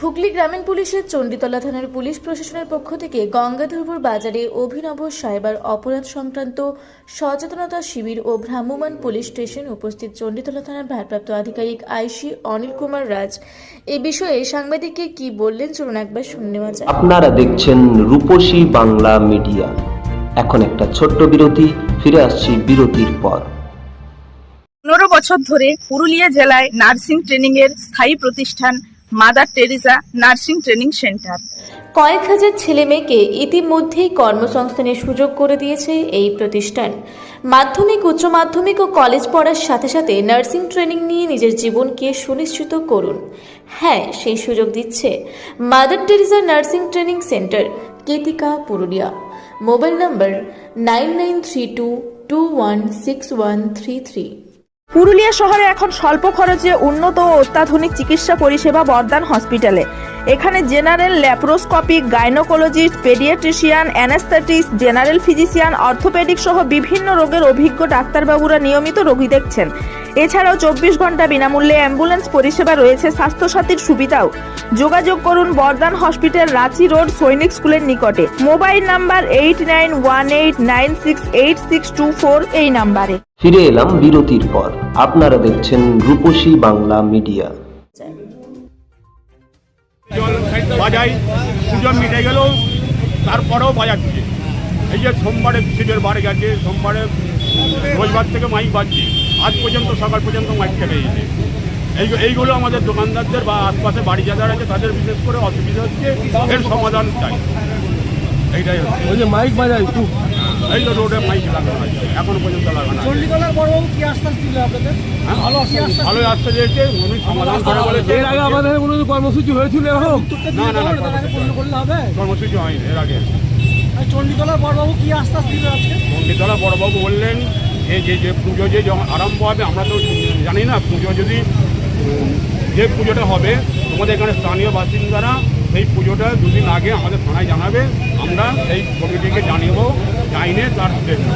হুগলি গ্রামীণ পুলিশের চণ্ডীতলা থানার পুলিশ প্রশাসনের পক্ষ থেকে গঙ্গাধরপুর বাজারে অভিনব সাইবার অপরাধ সংক্রান্ত সচেতনতা শিবির ও ভ্রাম্যমাণ পুলিশ স্টেশন উপস্থিত চণ্ডীতলা থানার ভারপ্রাপ্ত আধিকারিক আইসি অনিল কুমার রাজ এই বিষয়ে সাংবাদিককে কি বললেন চলুন একবার শুনে নেওয়া যাক। আপনারা দেখছেন রূপসী বাংলা মিডিয়া। এখন একটা ছোট্ট বিরতি, ফিরে আসছি বিরতির পর। 15 বছর ধরে পুরুলিয়া জেলায় নার্সিং ট্রেনিং এর স্থায়ী প্রতিষ্ঠান mother Teresa nursing training centre কয়েক হাজার ছেলে মেয়েকে ইতিমধ্যেই কর্মসংস্থানের সুযোগ করে দিয়েছে এই প্রতিষ্ঠান। মাধ্যমিক, উচ্চ মাধ্যমিক ও কলেজ পড়ার সাথে সাথে নার্সিং ট্রেনিং নিয়ে নিজের জীবনকে সুনিশ্চিত করুন। হ্যাঁ, সেই সুযোগ দিচ্ছে Mother Teresa nursing training centre, Ketika, Purulia. Mobile number 9932216133। Purulia শহরে এখন স্বল্প খরচে উন্নত ও অত্যাধুনিক চিকিৎসা পরিষেবা বর্ধমান হসপিটালে। এখানে general, laparoscopic, gynaecologist, paediatrician, anaesthetist, general physician, orthopaedic সহ বিভিন্ন রোগের অভিজ্ঞ ডাক্তারবাবুরা নিয়মিত রোগী দেখছেন। এছাড়াও 24 ঘন্টা বিনামূল্যে অ্যাম্বুলেন্স পরিষেবা রয়েছে, স্বাস্থ্যসাথীর সুবিধাও। যোগাযোগ করুন বর্ধমান হসপিটাল, রাঁচি রোড, সৈনিক স্কুলের নিকটে। মোবাইল নাম্বার 8918968624 এই নাম্বারে। ফিরে এলাম বিরতির পর। আপনারা দেখছেন রূপসী বাংলা মিডিয়া। জল বাজাই, পুজো মিটে গেল, তারপরেও বাজাচ্ছে। এই যে সোমবারে সিটের বাড়ি গেছে, সোমবারে রোজবার থেকে মাইক বাজছে, আজ পর্যন্ত সকাল পর্যন্ত মাইক কেটে গেছে। এইগুলো আমাদের দোকানদারদের বা আশপাশে বাড়ি যাদের আছে তাদের বিশেষ করে অসুবিধা হচ্ছে, এর সমাধান চাই। এইটাই হচ্ছে ওই যে মাইক বাজায় খুব, এই তো রোডে মাইক লাগানো আছে, এখনো পর্যন্ত লাগানো আছে। চণ্ডীতলার বড়বাবু কি আশ্বাস দিল আপনাদের? হ্যাঁ, ভালোই আসতে দিয়েছে, উনি সমাধান করে বলেছে। এর আগে আমাদের কোনো কর্মসূচি হয়েছিল এরকম? না না না, পূর্ণ করলে হবে। কর্মসূচি হয়নি এর আগে। চণ্ডীতলার বড়বাবু কি আশ্বাস দিল আজকে? পণ্ডিতলা বড়বাবু বললেন যে পুজো যে আরম্ভ হবে, আমরা তো জানি না পুজো যদি যে পুজোটা হবে, তোমাদের এখানে স্থানীয় বাসিন্দারা সেই পুজোটা দুদিন আগে আমাদের থানায় জানাবে, আমরা এই কমিটিকে জানিয়েবো, জানিয়ে তার দেখব।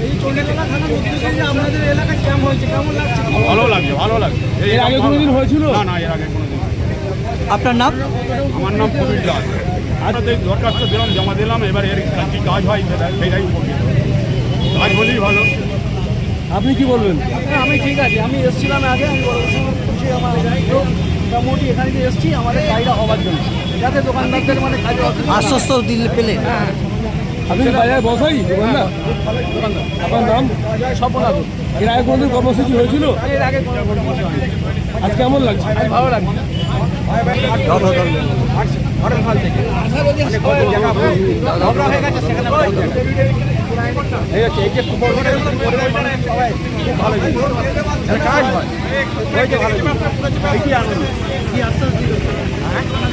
এই চণ্ডীতলা থানার উদ্দেশ্যে যে আপনাদের এলাকায় ক্যাম্প হয়েছে, কেমন লাগছে? ভালো লাগছে, ভালো লাগছে। এর আগে কোনোদিন হয়েছিল? না না, এর আগে কোনোদিন হয়নি। আপনার নাম? আমার নাম প্রবীর দাস। আপনাদের দরখাস্ত দিলাম, জমা দিলাম, এবার এর কি কাজ হয় সেটাই উপকৃত। কাজ হলেই ভালো। আপনি কি বলবেন? আমি ঠিক আছে, আমি এসেছিলাম আগে, আমি খুশি, আমার মোটামুটি এখানে যে এসেছি আমাদের কাজটা হওয়ার জন্য, যাতে দোকানদারদের মানে কাজে আশ্বস্ত দিলে পেলে। আপনি বাজারে বসাই দোকানদার? আপনার নাম? সফল হবে। এর আগে কোনোদিন কর্মসূচি হয়েছিল? এর আগে কোনো কর্মসূচি হয়নি। আজ কেমন লাগছে? ভালো লাগছে। ঘরের হাল থেকে ঝগড়া হয়ে গেছে, সেখানে এই হচ্ছে, এই যে সবাই খুব ভালো কাজ হয়, এইটি আনন্দ।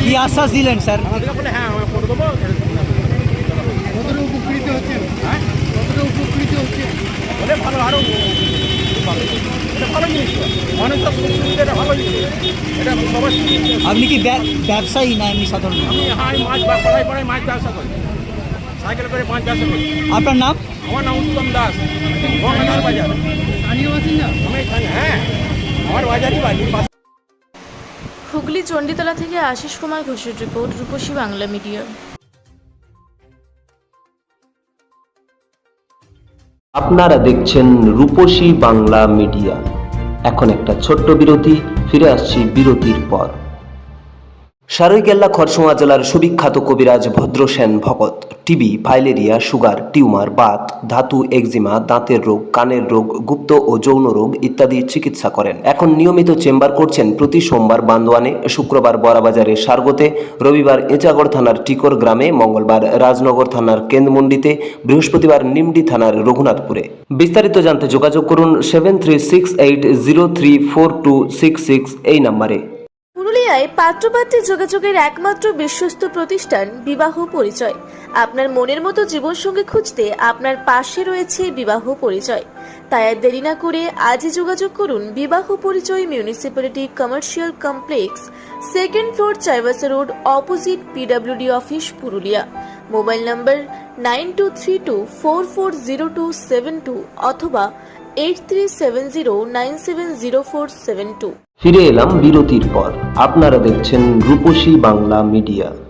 কি আশ্বাস দিলেন স্যার? আমাদেরকে বলে হ্যাঁ আমরা করে দেবো। কতটা উপকৃত হচ্ছেন? হ্যাঁ, কতটা উপকৃত হচ্ছে বলে ভালো, আরও ভালো। এটা ভালো জিনিস, মানুষের সুবিধা, এটা ভালো জিনিস, এটা সবার। আপনি কি ব্যবসায়ী না এমনি সাধারণ? আমি মাছ পাড়ায় মাছ ব্যবসা করি, সাইকেল করে মাছ ব্যবসা করি। আপনার নাম? আমার নাম উত্তম দাস, গঙ্গাধর বাজার। স্থানীয় বাসিন্দা? আমি হ্যাঁ, আমার বাজারই বাড়ি। হুগলি চণ্ডীতলা থেকে আশিস কুমার ঘোষের রিপোর্ট, রূপসী বাংলা মিডিয়া। আপনারা দেখছেন রূপসী বাংলা মিডিয়া। এখন একটা ছোট্ট বিরতি, ফিরে আসছি বিরতির পর। সারৈকেল্লা খরসুমা জেলার সুবিখ্যাত কবিরাজ Bhadrasen Bhagat TB, filaria, sugar, tumour, Baat, ধাতু, একজিমা, দাঁতের রোগ, কানের রোগ, গুপ্ত ও যৌন রোগ ইত্যাদি চিকিৎসা করেন। এখন নিয়মিত চেম্বার করছেন প্রতি সোমবার বান্দোয়ানে, শুক্রবার বড়াবাজারে সারগোতে, রবিবার এঁচাগড় থানার টিকর গ্রামে, মঙ্গলবার রাজনগর থানার কেন্দ্রমন্ডিতে, বৃহস্পতিবার নিমডি থানার রঘুনাথপুরে। বিস্তারিত জানতে যোগাযোগ করুন 7368034266 এই নম্বরে। পুরুলিয়ায় পাত্রপাত্রী যোগাযোগের একমাত্র বিশ্বস্ত প্রতিষ্ঠান বিবাহ পরিচয়। আপনার মনের মতো জীবনসঙ্গী খুঁজতে আপনার পাশে রয়েছে বিবাহ পরিচয়। তাই আর দেরি না করে আজই যোগাযোগ করুন বিবাহ পরিচয়, municipality commercial complex, 2nd floor, Chaibasa road, opposite PWD office, Purulia. Mobile নম্বর 9232440272 অথবা 8370970472। ফিরে এলাম বিরতির পর। আপনারা দেখছেন রূপসী বাংলা মিডিয়া।